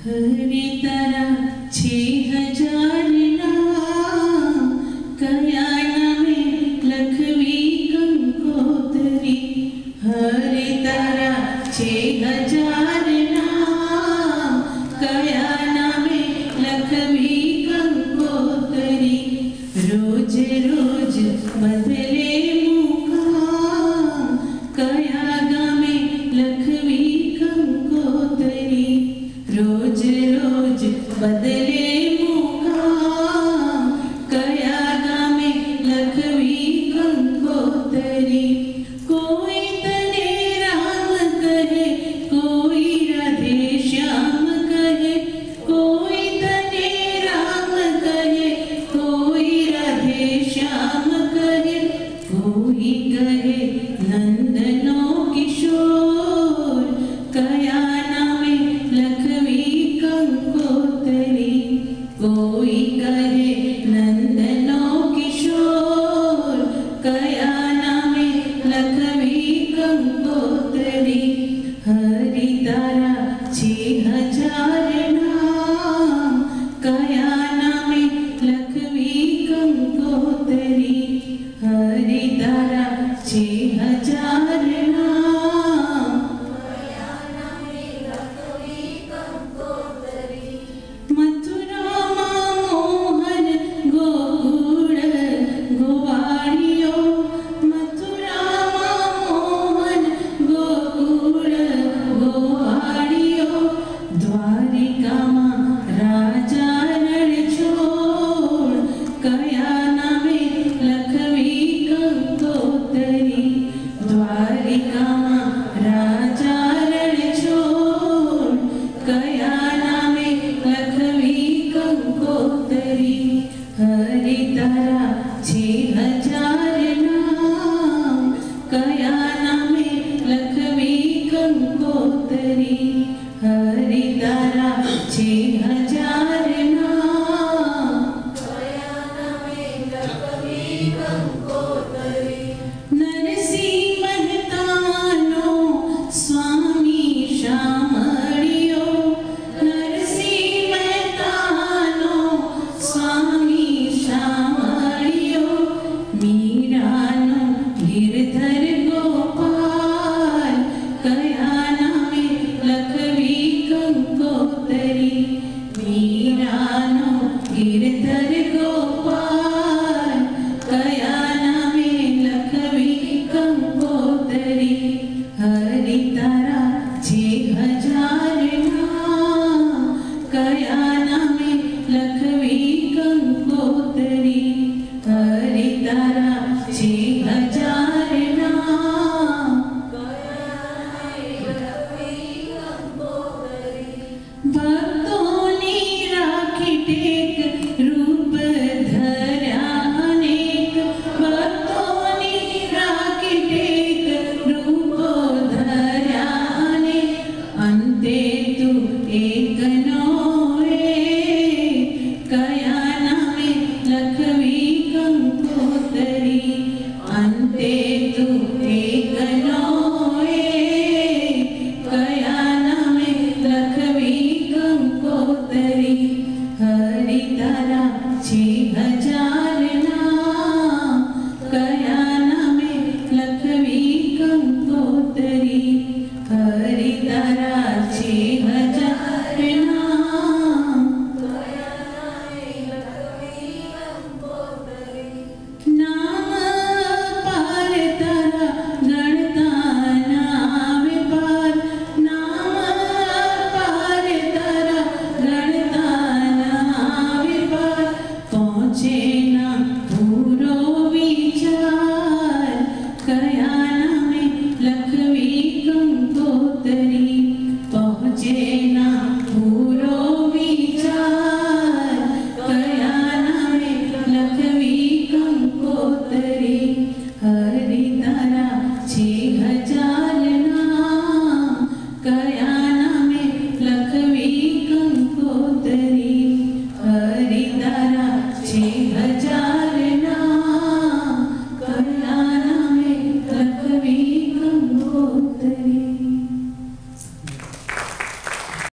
हरी तरह 6000 नाम कया नामे लखवी कंकोतरी हरी तरह 6000 नाम कया नामे लखवी कंकोतरी रोज रोज बदले मुकाम कया गामे लखवी कंकोतरी रोज रोज बदले मुकाम कया गामे लखवी कंकोतरी कोई तने राम कहे कोई राधे श्याम कहे कोई तने राम कहे कोई राधे श्याम कहे कोई कहे नंदनो किशोर कया नामे लखवी कंकोतरी कोई कहे नंदनो किशोर कया नामे लखवी कंकोतरी हरि तारा 6000 नाम कया नामे लखवी कंकोतरी हरि तारा 6000 नाम मथुरा मोहन गोकुळ गोवाळियो मथुरा मोहन गोकुळ गोवाळियो द्वारिका राजा रणछोड़ कया नामे लखवी कंकोतरी द्वारिका राजा रणछोड़ कया नामे लखवी कंकोतरी हरि तारा 6000 नाम कया नामे लखवी कंकोतरी हरि तारा 6000 नाम कया नामे लखवी कंकोतरी नरसिंह महतानो स्वामी शामळियो नरसिंह महतानो स्वामी शामळियो मीरानो गिरधर गोपाल कया नामे लखवी कंकोतरी मीरानो गिरधर गोपाल कया नामे लखवी कंकोतरी हरि तारा 6000 नाम कया नामे लखवी कंकोतरी हरि तारा 6000 नाम भक्तों ने राखी